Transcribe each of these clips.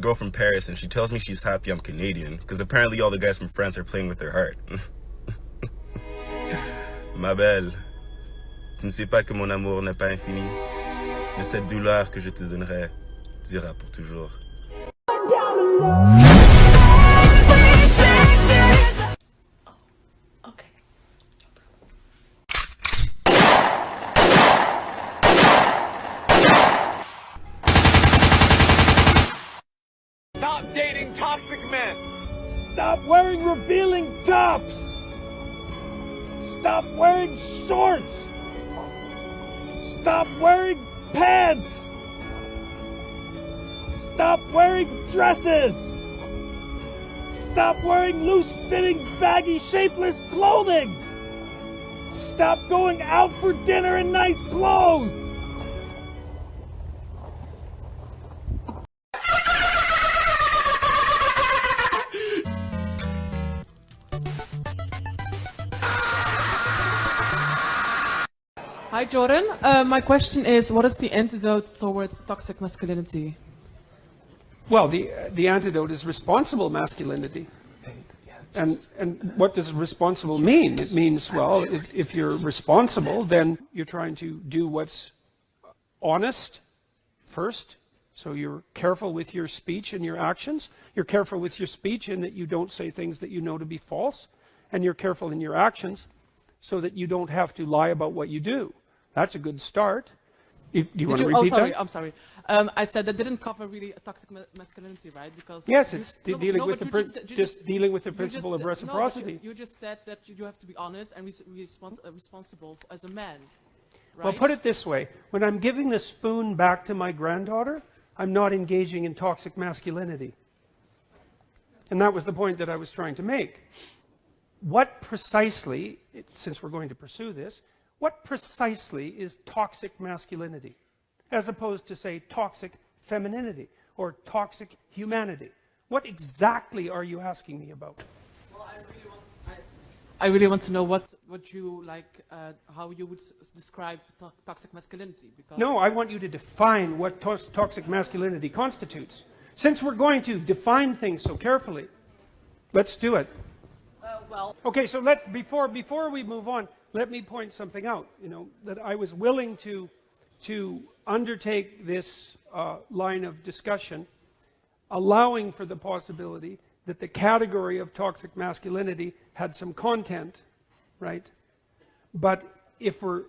girl from Paris and she tells me she's happy I'm Canadian because apparently all the guys from France are playing with their heart. Ma belle, tu ne sais pas que mon amour n'est pas infini, mais cette douleur que je te donnerai durera pour toujours. Stop dating toxic men! Stop wearing revealing tops! Stop wearing shorts! Stop wearing pants! Stop wearing dresses! Stop wearing loose-fitting, baggy, shapeless clothing! Stop going out for dinner in nice clothes! Hi Jordan, my question is, what is the antidote towards toxic masculinity? Well, the antidote is responsible masculinity. And what does responsible mean? It means, well, if you're responsible, then you're trying to do what's honest first. So you're careful with your speech and your actions. You're careful with your speech in that you don't say things that you know to be false. And you're careful in your actions so that you don't have to lie about what you do. That's a good start. Do you want to repeat that? I'm sorry. I said that didn't cover really a toxic masculinity, right? Because yes, it's dealing with the principle of reciprocity. You just said that you have to be honest and responsible as a man, right? Well, put it this way. When I'm giving the spoon back to my granddaughter, I'm not engaging in toxic masculinity. And that was the point that I was trying to make. What precisely, since we're going to pursue this, what precisely is toxic masculinity, as opposed to, say, toxic femininity or toxic humanity? What exactly are you asking me about? Well, I really want to know what you like, how you would describe toxic masculinity. Because no, I want you to define what toxic masculinity constitutes. Since we're going to define things so carefully, let's do it. Okay, so before we move on, let me point something out, that I was willing to undertake this line of discussion, allowing for the possibility that the category of toxic masculinity had some content, right? But if we're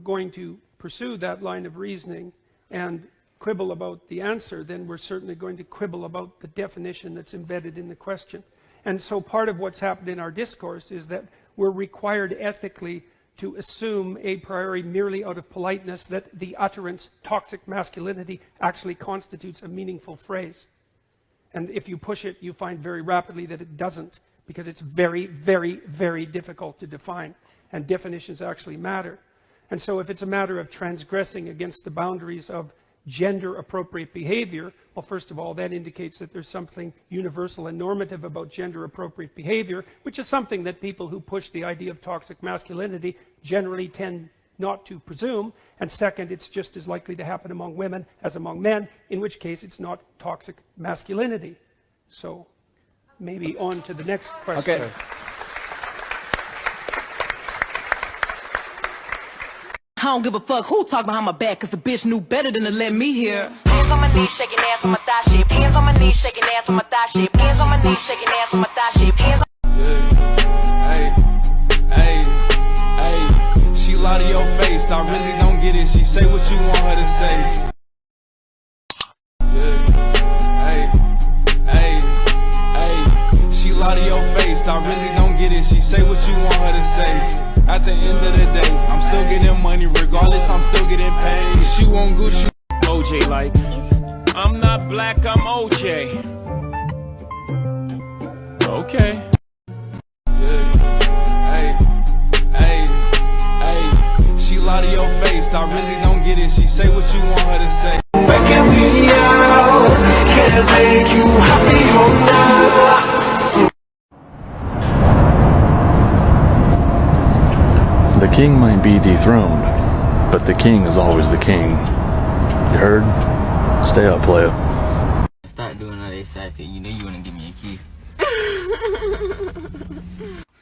going to pursue that line of reasoning and quibble about the answer, then we're certainly going to quibble about the definition that's embedded in the question. And so part of what's happened in our discourse is that we're required ethically to assume a priori, merely out of politeness, that the utterance toxic masculinity actually constitutes a meaningful phrase. And if you push it, you find very rapidly that it doesn't, because it's very, very, very difficult to define. And definitions actually matter. And so if it's a matter of transgressing against the boundaries of gender-appropriate behavior, well, first of all, that indicates that there's something universal and normative about gender-appropriate behavior, which is something that people who push the idea of toxic masculinity generally tend not to presume. And second, it's just as likely to happen among women as among men, in which case it's not toxic masculinity. So maybe on to the next question. Okay. I don't give a fuck who talk behind my back, cause the bitch knew better than to let me hear. Hands on my knees, shaking ass on my thigh shit. Hands on my knees, shaking ass on my thigh shit. Hands on my knees, shaking ass on my thigh shit. Hands Hey, she lie to your face, I really don't get it. She say what you want her to say. Hey, she lie to your face, I really don't get it. She say what you want her to say. At the end of the day, I'm still getting money regardless, I'm still getting paid. She won't Gucci. OJ like, I'm not black, I'm OJ. Okay. Hey, she lie to your face, I really don't get it. She say what you want her to say. Making me out, can't make you happy or not. The king might be dethroned, but the king is always the king. You heard? Stay up, player. Start doing that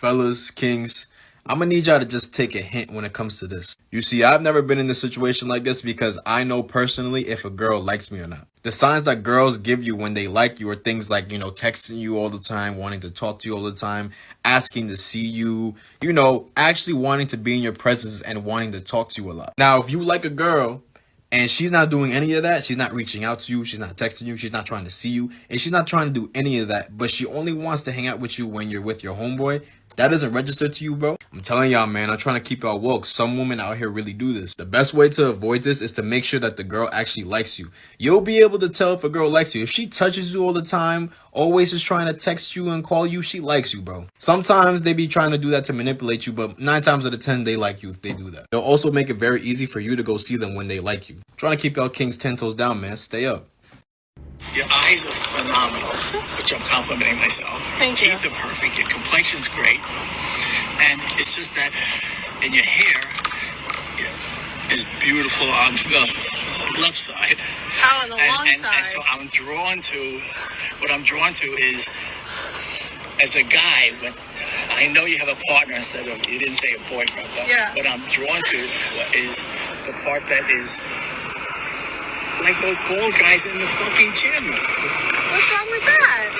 Fellas, kings, I'm gonna need y'all to just take a hint when it comes to this. You see, I've never been in a situation like this because I know personally if a girl likes me or not. The signs that girls give you when they like you are things like, you know, texting you all the time, wanting to talk to you all the time, asking to see you, you know, actually wanting to be in your presence and wanting to talk to you a lot. Now, if you like a girl and she's not doing any of that, she's not reaching out to you, she's not texting you, she's not trying to see you, and she's not trying to do any of that, but she only wants to hang out with you when you're with your homeboy, that doesn't register to you, bro. I'm telling y'all, man, I'm trying to keep y'all woke. Some women out here really do this. The best way to avoid this is to make sure that the girl actually likes you. You'll be able to tell if a girl likes you. If she touches you all the time, always is trying to text you and call you, she likes you, bro. Sometimes they be trying to do that to manipulate you, but 9 times out of 10, they like you if they do that. They'll also make it very easy for you to go see them when they like you. I'm trying to keep y'all kings 10 toes down, man. Stay up. Your eyes are phenomenal, which I'm complimenting myself. Thank you. Teeth are perfect. Your complexion's great. And it's just that, and your hair is beautiful on the left side. How on the long side? And so what I'm drawn to is, as a guy, when I know you have a partner instead of, you didn't say a boyfriend, but Yeah. what I'm drawn to is the part that is like those bald guys in the fucking gym. What's wrong with that?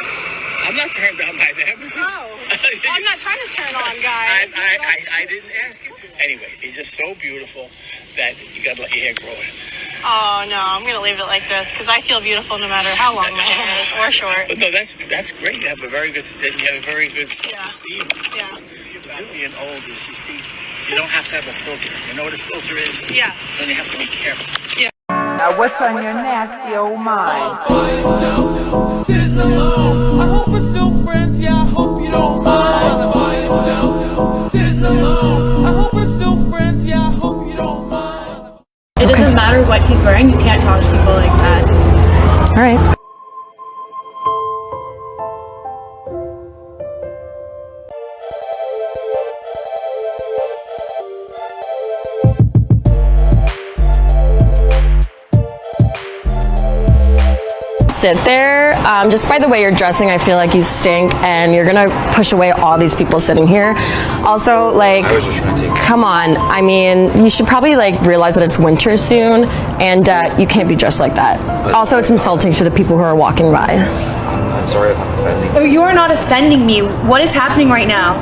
I'm not turned on by them. Oh, well, I'm not trying to turn on guys. I didn't ask you to. Anyway, he's just so beautiful that you gotta let your hair grow in. Oh no, I'm gonna leave it like this because I feel beautiful no matter how long my hair is or short. But no, that's great. You have a very good self-esteem. Yeah. Being old is you don't have to have a filter. You know what a filter is? Yes. Then you have to be careful. Yeah. Now what's on your nasty old mind? Sit alone. I hope we're still friends. Yeah, I hope you don't mind. By yourself. Sit alone. I hope we're still friends. Yeah, I hope you don't mind. It doesn't matter what he's wearing. You can't talk to people like that. All right. Sit there. Just by the way you're dressing, I feel like you stink, and you're gonna push away all these people sitting here. Also, like, come on. I mean, you should probably like realize that it's winter soon, and you can't be dressed like that. Also, it's insulting to the people who are walking by. I'm sorry if I'm offending. Oh, you are not offending me. What is happening right now?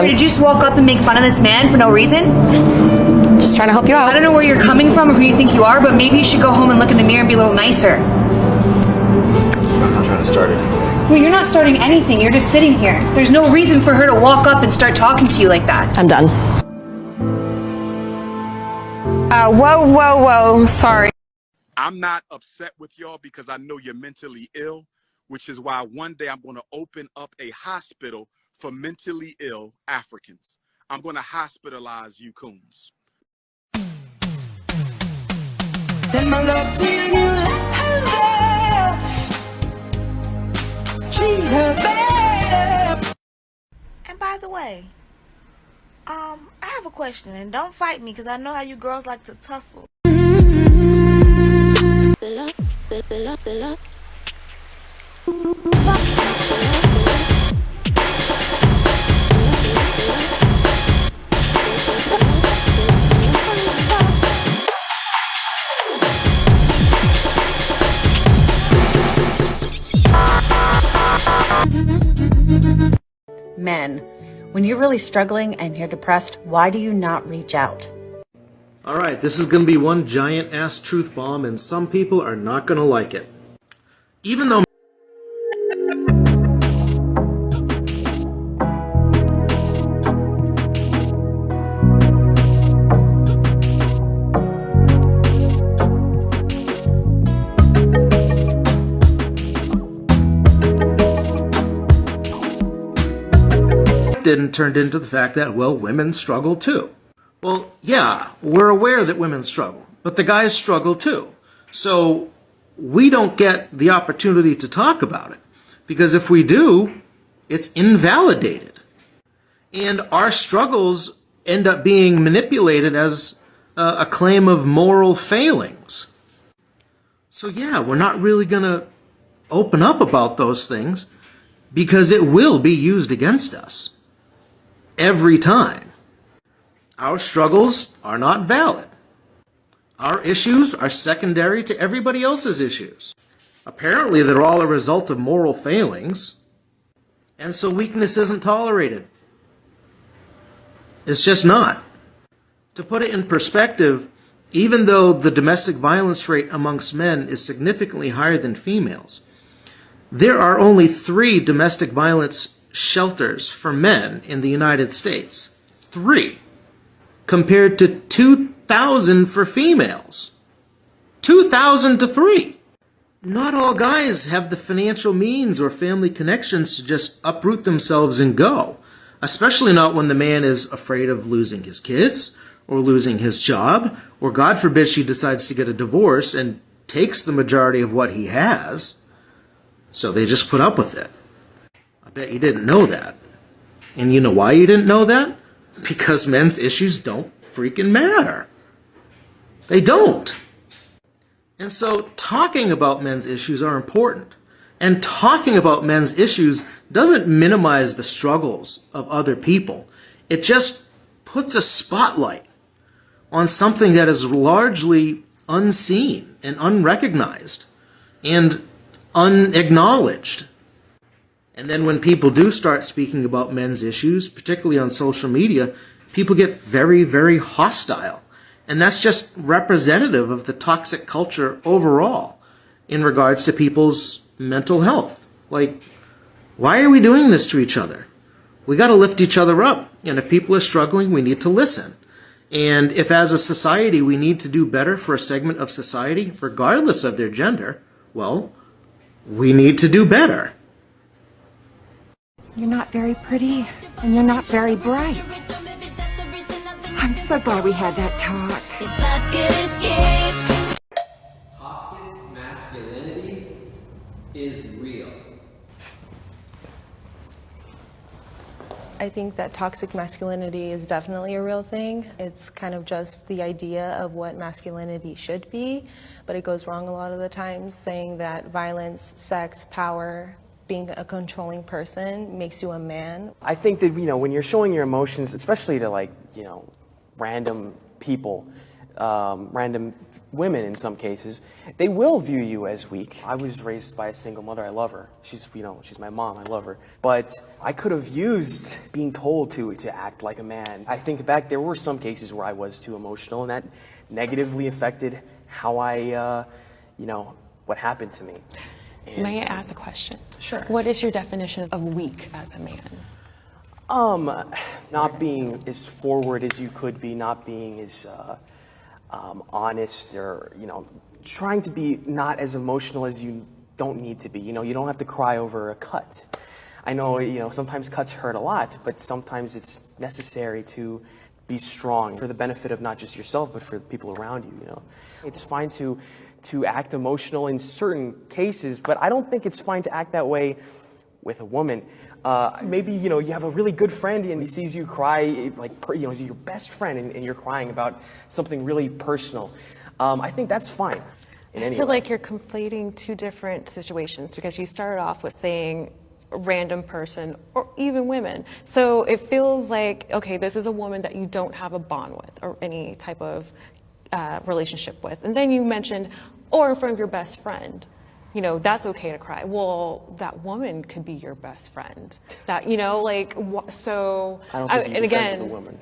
Did you just walk up and make fun of this man for no reason? Just trying to help you out. I don't know where you're coming from or who you think you are, but maybe you should go home and look in the mirror and be a little nicer. I'm not trying to start anything. Well, you're not starting anything. You're just sitting here. There's no reason for her to walk up and start talking to you like that. I'm done. Whoa. Sorry. I'm not upset with y'all because I know you're mentally ill, which is why one day I'm going to open up a hospital for mentally ill Africans. I'm going to hospitalize you coons. Send my love to your new lover. Treat her better. And by the way, I have a question, and don't fight me because I know how you girls like to tussle. Men, when you're really struggling and you're depressed, why do you not reach out? Alright, this is gonna be one giant ass truth bomb, and some people are not gonna like it. Even though didn't turn into the fact that, well, women struggle too. Well, yeah, we're aware that women struggle, but the guys struggle too. So we don't get the opportunity to talk about it, because if we do, it's invalidated. And our struggles end up being manipulated as a claim of moral failings. So yeah, we're not really going to open up about those things because it will be used against us. every time. Our struggles are not valid. Our issues are secondary to everybody else's issues. Apparently, they're all a result of moral failings, and so weakness isn't tolerated. It's just not. To put it in perspective, even though the domestic violence rate amongst men is significantly higher than females, there are only 3 domestic violence shelters for men in the United States. 3. Compared to 2,000 for females. 2,000 to 3. Not all guys have the financial means or family connections to just uproot themselves and go, especially not when the man is afraid of losing his kids or losing his job, or God forbid she decides to get a divorce and takes the majority of what he has, so they just put up with it. I bet you didn't know that. And you know why you didn't know that? Because men's issues don't freaking matter. They don't. And so talking about men's issues are important. And talking about men's issues doesn't minimize the struggles of other people. It just puts a spotlight on something that is largely unseen and unrecognized and unacknowledged. And then when people do start speaking about men's issues, particularly on social media, people get very, very hostile. And that's just representative of the toxic culture overall in regards to people's mental health. Like, why are we doing this to each other? We got to lift each other up. And if people are struggling, we need to listen. And if as a society we need to do better for a segment of society, regardless of their gender, well, we need to do better. You're not very pretty, and you're not very bright. I'm so glad we had that talk. Toxic masculinity is real. I think that toxic masculinity is definitely a real thing. It's kind of just the idea of what masculinity should be, but it goes wrong a lot of the times, saying that violence, sex, power, being a controlling person makes you a man. I think that, when you're showing your emotions, especially to random people, random women in some cases, they will view you as weak. I was raised by a single mother. I love her. She's my mom. I love her. But I could have used being told to act like a man. I think back, there were some cases where I was too emotional, and that negatively affected how I, what happened to me. And, may I ask a question? Sure. What is your definition of weak as a man? Not being as forward as you could be, not being as honest, or trying to be not as emotional as you don't need to be. You don't have to cry over a cut. I know sometimes cuts hurt a lot, but sometimes it's necessary to be strong for the benefit of not just yourself, but for the people around you. It's fine to act emotional in certain cases, but I don't think it's fine to act that way with a woman. Maybe, you have a really good friend and he sees you cry, he's your best friend, and you're crying about something really personal. I think that's fine. I feel like you're conflating two different situations, because you started off with saying a random person or even women. So it feels like, okay, this is a woman that you don't have a bond with or any type of relationship with. And then you mentioned, or in front of your best friend. That's okay to cry. Well, that woman could be your best friend. That, so. I don't think you defend the woman.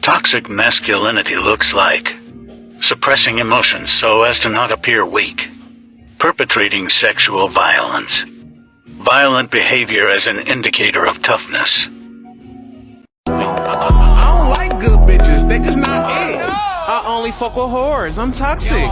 Toxic masculinity looks like suppressing emotions so as to not appear weak, perpetrating sexual violence, violent behavior as an indicator of toughness. I don't like good bitches, they just not it. I only fuck with whores, I'm toxic.